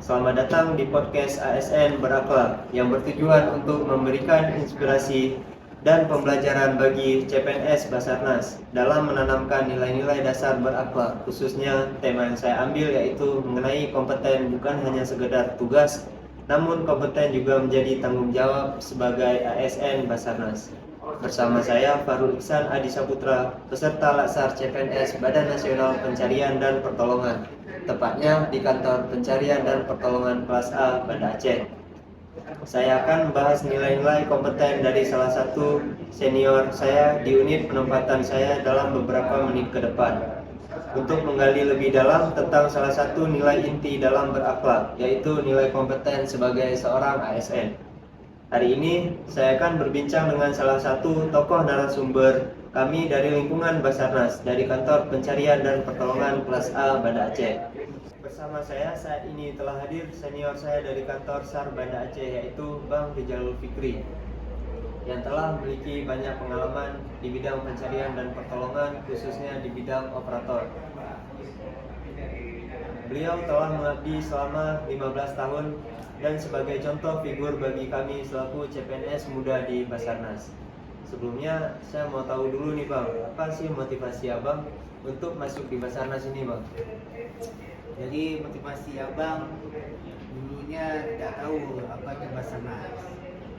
Selamat datang di podcast ASN Berakhlak yang bertujuan untuk memberikan inspirasi dan pembelajaran bagi CPNS Basarnas dalam menanamkan nilai-nilai dasar berakhlak. Khususnya tema yang saya ambil yaitu mengenai kompeten bukan hanya sekedar tugas, namun kompeten juga menjadi tanggung jawab sebagai ASN Basarnas. Bersama saya Farul Iksan Adi Saputra, peserta Laksar CPNS Badan Nasional Pencarian dan Pertolongan, tepatnya di Kantor Pencarian dan Pertolongan Kelas A Banda Aceh. Saya akan membahas nilai-nilai kompeten dari salah satu senior saya di unit penempatan saya dalam beberapa menit ke depan, untuk menggali lebih dalam tentang salah satu nilai inti dalam berakhlak, yaitu nilai kompeten sebagai seorang ASN. Hari ini saya akan berbincang dengan salah satu tokoh narasumber kami dari lingkungan Basarnas dari Kantor Pencarian dan Pertolongan Kelas A Banda Aceh. Bersama saya saat ini telah hadir senior saya dari Kantor SAR Banda Aceh, yaitu Bang Rijalul Fikri, yang telah memiliki banyak pengalaman di bidang pencarian dan pertolongan, khususnya di bidang operator. Beliau telah mengabdi selama 15 tahun dan sebagai contoh figur bagi kami selaku CPNS muda di Basarnas. Sebelumnya saya mau tahu dulu nih Bang, apa sih motivasi Abang untuk masuk di Basarnas ini Bang? Jadi motivasi abang dulunya tidak tahu apa itu Basarnas.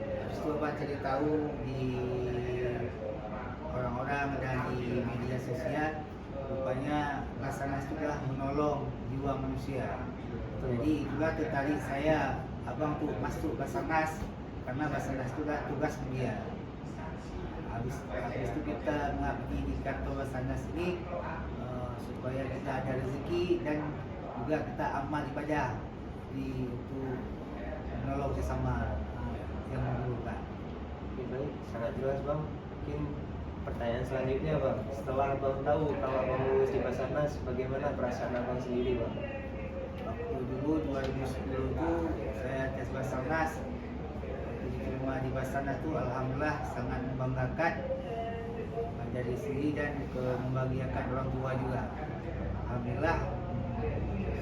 Habis itu abang cari tahu di orang-orang dan di media sosial, rupanya Basarnas itu adalah menolong jiwa manusia. Jadi itulah tertarik saya abang tuh masuk Basarnas, karena Basarnas itu adalah tugas mulia. Habis itu kita mengabdi di kantor Basarnas ini supaya kita ada rezeki dan juga kita amal ibadah untuk menolong sesama yang memerlukan. Baik, sangat jelas Bang. Mungkin pertanyaan selanjutnya Bang, setelah Abang tahu kalau Abang lulus di Basarnas, bagaimana perasaan Abang sendiri Bang? Waktu dulu 2010 itu saya tes Basarnas, diterima di Basarnas itu alhamdulillah sangat membanggakan dari sendiri dan membahagiakan orang tua juga. Alhamdulillah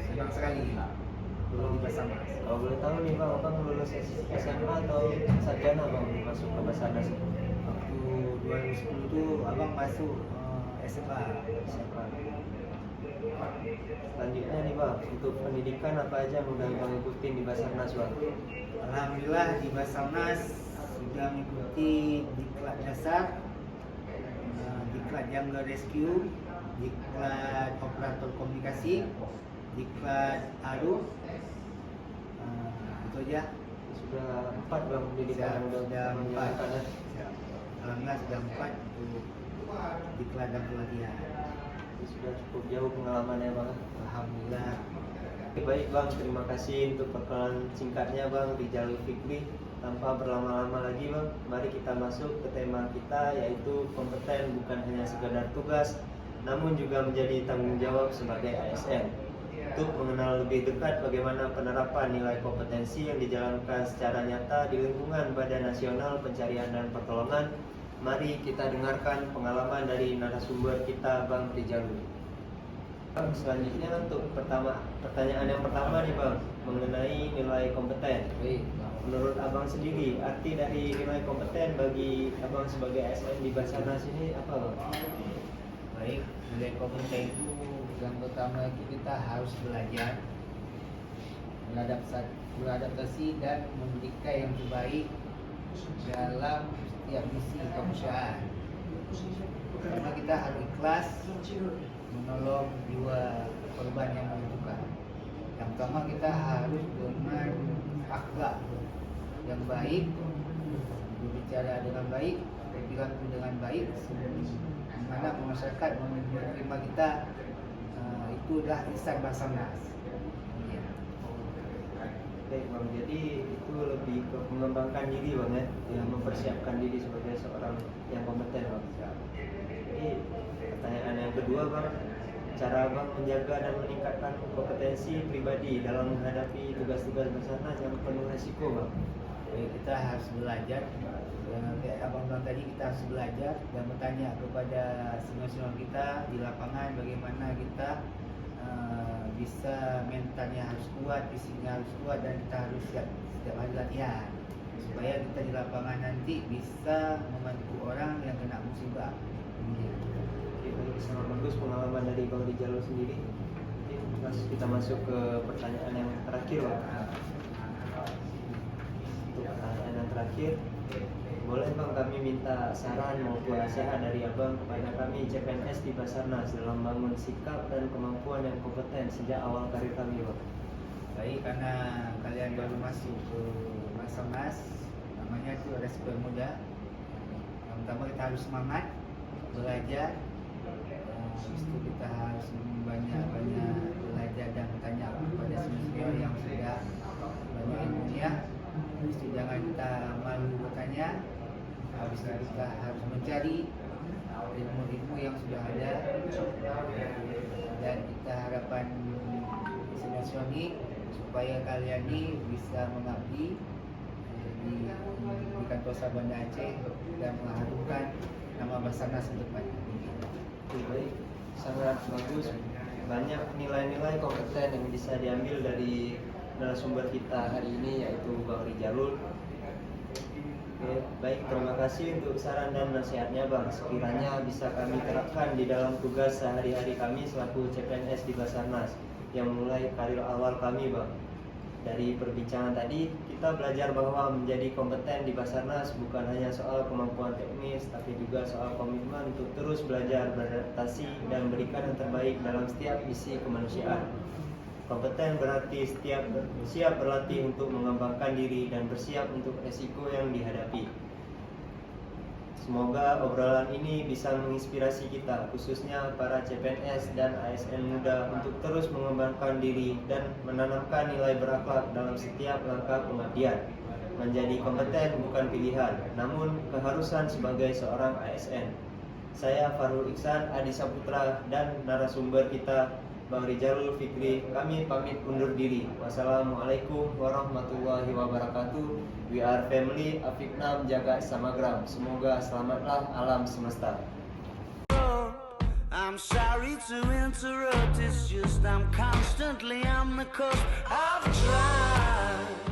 senang sekali lulus di Basarnas. Kalau boleh tahu nih Bang, Abang lulus SMA atau sarjana Bang masuk ke Basarnas? Waktu 2010 itu abang masuk SMA. Selanjutnya nih Bang, untuk pendidikan apa aja yang udah Bang ikutin di Basarnas Bang? Alhamdulillah di Basarnas sudah mengikuti diklat dasar, diklat Jungle Rescue, diklat operator komunikasi, diklat ARU. Itu aja. Sudah 4 Bang pendidikan yang Sudah menjalankan ya? Alhamdulillah sudah 4 untuk diklat dan pelatihan. Sudah cukup jauh pengalamannya Bang. Alhamdulillah. Baik Bang, terima kasih untuk perkenalan singkatnya Bang Rijalul Fikri. Tanpa berlama-lama lagi Bang, mari kita masuk ke tema kita, yaitu kompeten bukan hanya sekedar tugas, namun juga menjadi tanggung jawab sebagai ASN. Untuk mengenal lebih dekat bagaimana penerapan nilai kompetensi yang dijalankan secara nyata di lingkungan Badan Nasional Pencarian dan Pertolongan, mari kita dengarkan pengalaman dari narasumber kita Bang Rijalul. Selanjutnya untuk pertanyaan yang pertama nih Bang, mengenai nilai kompeten. Menurut Abang sendiri, arti dari nilai kompeten bagi Abang sebagai ASN di Basarnas ini apa Bang? Baik, nilai kompeten itu yang pertama itu kita harus belajar, beradaptasi dan memberikan yang terbaik dalam setiap misi kemanusiaan. Karena kita harus ikhlas menolong jiwa korban yang membutuhkan. Yang pertama kita harus dengan akhlak yang baik, berbicara dengan baik, berperilaku dengan baik, di mana masyarakat menerima kita. Itu adalah ihsan Basarnas. Baik Bang, jadi itu lebih ke mengembangkan diri Bang ya, yang mempersiapkan diri sebagai seorang yang kompeten Bang. Jadi pertanyaan yang kedua Bang, cara Bang menjaga dan meningkatkan kompetensi pribadi dalam menghadapi tugas-tugas Basarnas yang penuh resiko Bang. Jadi kita harus belajar, kayak abang bilang tadi, kita harus belajar dan bertanya kepada senior-senior kita di lapangan bagaimana kita bisa mentalnya harus kuat, fisiknya harus kuat, dan kita harus siap setiap hari latihan supaya kita di lapangan nanti bisa membantu orang yang kena musibah. Oke, baik, sangat bagus pengalaman dari Bang Rizalul sendiri. Oke, kita masuk ke pertanyaan yang terakhir, Bang. Untuk pertanyaan yang terakhir, boleh Bang kami minta saran maupun nasihat dari Abang kepada kami CPNS di Basarnas dalam membangun sikap dan kemampuan yang kompeten sejak awal karir kami, Bang. Baik, karena kalian baru masuk ke Basarnas, namanya itu ada super muda. Yang pertama kita harus semangat belajar. Habis itu kita harus banyak belajar dan bertanya kepada senior yang sudah banyak ilmunya. Habis itu jangan kita malu bertanya. Habis itu kita harus mencari ilmu-ilmu yang sudah ada, dan kita harapan senior ini supaya kalian ini bisa mengabdi di kantor Sar Banda Aceh dan mengharumkan nama Basarnas ke depan. Oke, baik, sangat bagus. Banyak nilai-nilai kompeten yang bisa diambil dari narasumber kita hari ini, yaitu Bang Rizalul. Oke, baik, terima kasih untuk saran dan nasihatnya, Bang. Sekiranya bisa kami terapkan di dalam tugas sehari-hari kami selaku CPNS di Basarnas yang mulai karir awal kami, Bang. Dari perbincangan tadi, kita belajar bahwa menjadi kompeten di Basarnas bukan hanya soal kemampuan teknis, tapi juga soal komitmen untuk terus belajar, beradaptasi, dan memberikan yang terbaik dalam setiap misi kemanusiaan. Kompeten berarti siap berlatih untuk mengembangkan diri dan bersiap untuk resiko yang dihadapi. Semoga obrolan ini bisa menginspirasi kita, khususnya para CPNS dan ASN muda, untuk terus mengembangkan diri dan menanamkan nilai berakhlak dalam setiap langkah pengabdian. Menjadi kompeten bukan pilihan, namun keharusan sebagai seorang ASN. Saya Farul Iksan Adi Saputra dan narasumber kita Bang Rizalul Fikri, kami pamit undur diri. Wassalamualaikum warahmatullahi wabarakatuh. We are family, Afiknam jaga samagram. Semoga selamatlah alam semesta. I'm sorry to interrupt, it's just I'm constantly on the coast. I've tried